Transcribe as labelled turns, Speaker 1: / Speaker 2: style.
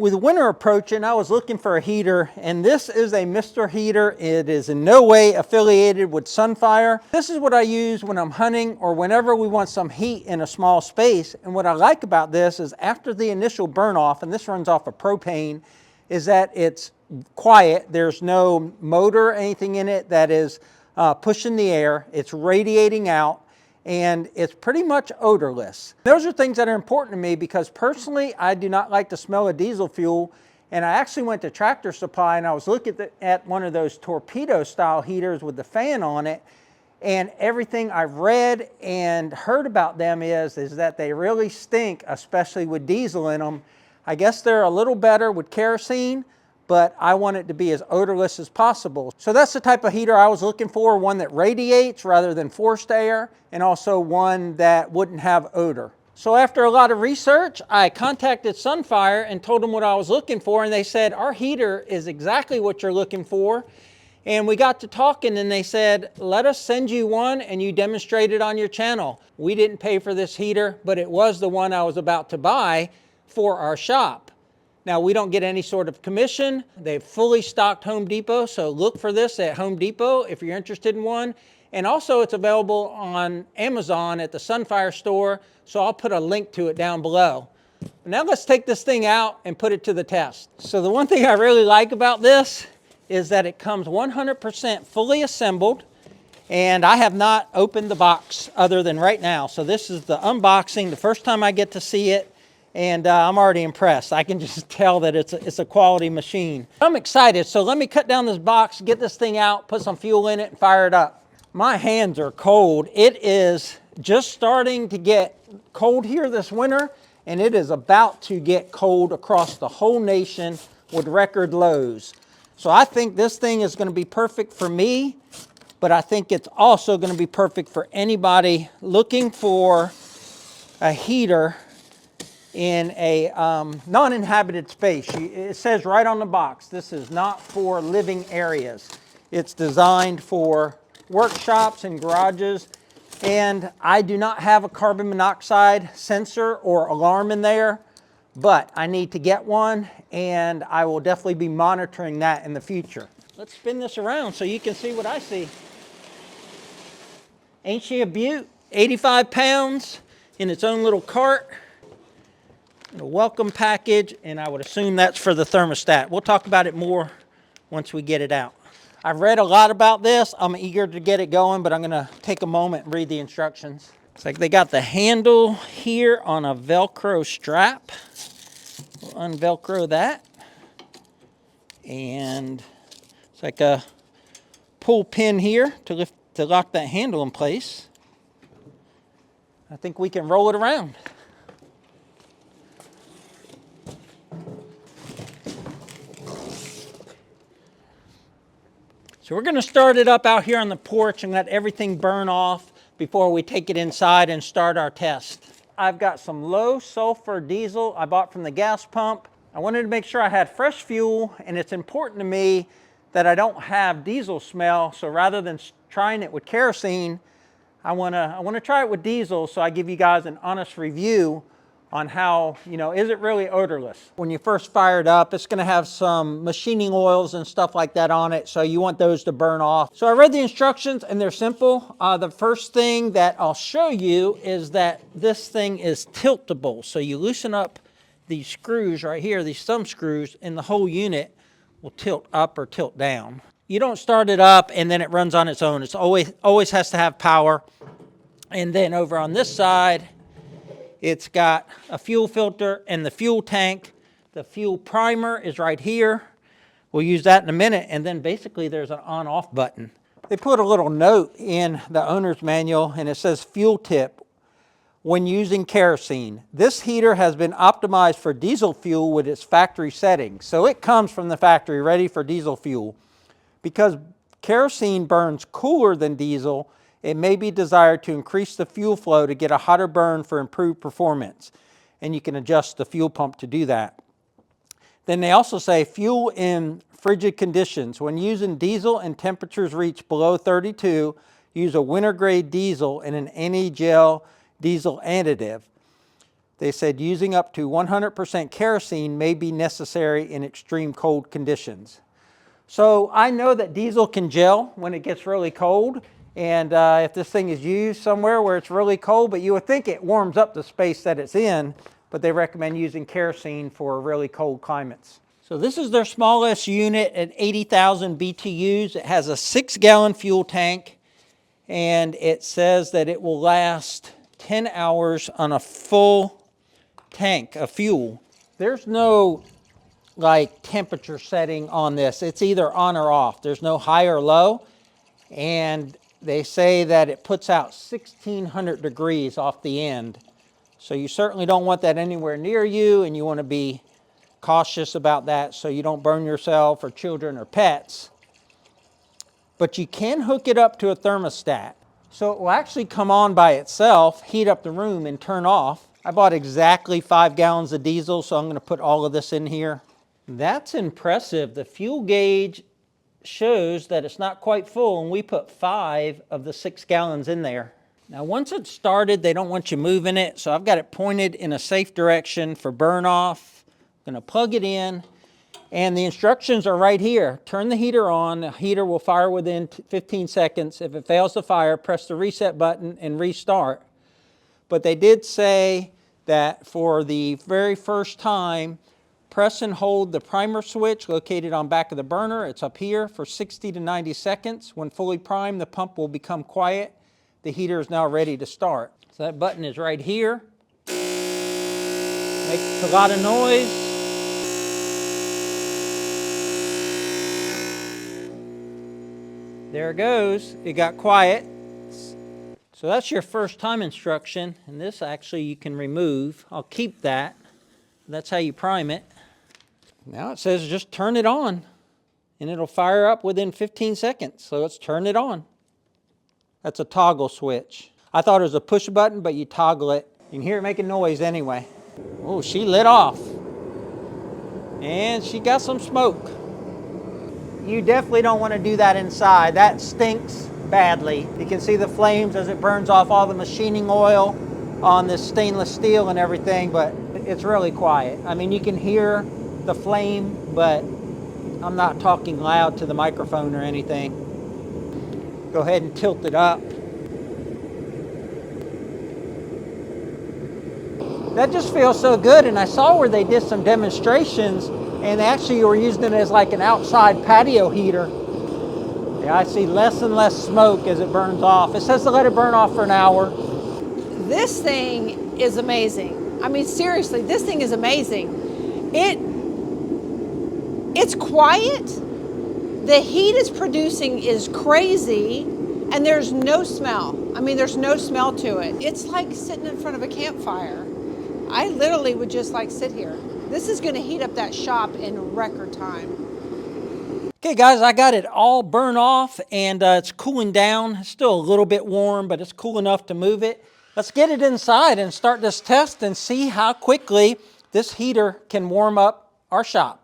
Speaker 1: With winter approaching, I was looking for a heater, and this is a Mr. Heater. It is in no way affiliated with Sunfire. This is what I use when I'm hunting or whenever we want some heat in a small space. And what I like about this is after the initial burn off, and this runs off of propane, is that it's quiet. There's no motor or anything in it that is pushing the air. It's radiating out, and it's pretty much odorless. Those are things that are important to me because personally, I do not like the smell of diesel fuel. And I actually went to Tractor Supply and I was looking at one of those torpedo style heaters with the fan on it. And everything I've read and heard about them is that they really stink, especially with diesel in them. I guess they're a little better with kerosene, but I want it to be as odorless as possible. So that's the type of heater I was looking for, one that radiates rather than forced air, and also one that wouldn't have odor. So after a lot of research, I contacted Sunfire and told them what I was looking for, and they said, our heater is exactly what you're looking for. And we got to talking and they said, let us send you one and you demonstrate it on your channel. We didn't pay for this heater, but it was the one I was about to buy for our shop. Now, we don't get any sort of commission. They've fully stocked Home Depot, so look for this at Home Depot if you're interested in one. And also it's available on Amazon at the Sunfire store, so I'll put a link to it down below. Now let's take this thing out and put it to the test. So the one thing I really like about this is that it comes 100% fully assembled, and I have not opened the box other than right now. So this is the unboxing, the first time I get to see it. And I'm already impressed. I can just tell that it's a quality machine. I'm excited, so let me cut down this box, get this thing out, put some fuel in it, and fire it up. My hands are cold. It is just starting to get cold here this winter, and it is about to get cold across the whole nation with record lows. So I think this thing is going to be perfect for me, but I think it's also going to be perfect for anybody looking for a heater in a non-inhabited space. It says right on the box, this is not for living areas. It's designed for workshops and garages, and I do not have a carbon monoxide sensor or alarm in there, but I need to get one, and I will definitely be monitoring that in the future. Let's spin this around so you can see what I see. Ain't she a beaut? 85 pounds in its own little cart. A welcome package, and I would assume that's for the thermostat. We'll talk about it more once we get it out. I've read a lot about this. I'm eager to get it going, but I'm going to take a moment and read the instructions. It's like they got the handle here on a Velcro strap. We'll unvelcro that. And it's like a pull pin here to lock that handle in place. I think we can roll it around. So we're going to start it up out here on the porch and let everything burn off before we take it inside and start our test. I've got some low sulfur diesel I bought from the gas pump. I wanted to make sure I had fresh fuel, and it's important to me that I don't have diesel smell. So rather than trying it with kerosene, I want to try it with diesel, so I give you guys an honest review on how, is it really odorless? When you first fire it up, it's going to have some machining oils and stuff like that on it, so you want those to burn off. So I read the instructions, and they're simple. The first thing that I'll show you is that this thing is tiltable. So you loosen up these screws right here, these thumb screws, and the whole unit will tilt up or tilt down. You don't start it up and then it runs on its own. It's always has to have power. And then over on this side, it's got a fuel filter and the fuel tank. The fuel primer is right here. We'll use that in a minute. And then basically there's an on-off button. They put a little note in the owner's manual, and it says fuel tip when using kerosene. This heater has been optimized for diesel fuel with its factory settings. So it comes from the factory ready for diesel fuel. Because kerosene burns cooler than diesel, it may be desired to increase the fuel flow to get a hotter burn for improved performance. And you can adjust the fuel pump to do that. Then they also say fuel in frigid conditions. When using diesel and temperatures reach below 32, use a winter grade diesel and an anti-gel diesel additive. They said using up to 100% kerosene may be necessary in extreme cold conditions. So I know that diesel can gel when it gets really cold. And if this thing is used somewhere where it's really cold, but you would think it warms up the space that it's in, but they recommend using kerosene for really cold climates. So this is their smallest unit at 80,000 BTUs. It has a 6-gallon fuel tank, and it says that it will last 10 hours on a full tank of fuel. There's no like temperature setting on this. It's either on or off. There's no high or low. And they say that it puts out 1,600 degrees off the end. So you certainly don't want that anywhere near you, and you want to be cautious about that so you don't burn yourself or children or pets. But you can hook it up to a thermostat. So it will actually come on by itself, heat up the room, and turn off. I bought exactly 5 gallons of diesel, so I'm going to put all of this in here. That's impressive. The fuel gauge shows that it's not quite full, and we put 5 of the 6 gallons in there. Now once it's started, they don't want you moving it, so I've got it pointed in a safe direction for burn off. I'm going to plug it in, and the instructions are right here. Turn the heater on. The heater will fire within 15 seconds. If it fails to fire, press the reset button and restart. But they did say that for the very first time, press and hold the primer switch located on back of the burner. It's up here for 60 to 90 seconds. When fully primed, the pump will become quiet. The heater is now ready to start. So that button is right here. Makes a lot of noise. There it goes. It got quiet. So that's your first time instruction, and this actually you can remove. I'll keep that. That's how you prime it. Now it says just turn it on, and it'll fire up within 15 seconds. So let's turn it on. That's a toggle switch. I thought it was a push button, but you toggle it. You can hear it making noise anyway. Oh, she lit off. And she got some smoke. You definitely don't want to do that inside. That stinks badly. You can see the flames as it burns off all the machining oil on this stainless steel and everything, but it's really quiet. I mean, you can hear the flame, but I'm not talking loud to the microphone or anything. Go ahead and tilt it up. That just feels so good, and I saw where they did some demonstrations, and they actually were using it as like an outside patio heater. Yeah, I see less and less smoke as it burns off. It says to let it burn off for an hour.
Speaker 2: This thing is amazing. I mean, seriously, this thing is amazing. It's quiet. The heat it's producing is crazy, and there's no smell. I mean, there's no smell to it. It's like sitting in front of a campfire. I literally would just like sit here. This is going to heat up that shop in record time.
Speaker 1: Okay guys, I got it all burned off, and it's cooling down. It's still a little bit warm, but it's cool enough to move it. Let's get it inside and start this test and see how quickly this heater can warm up our shop.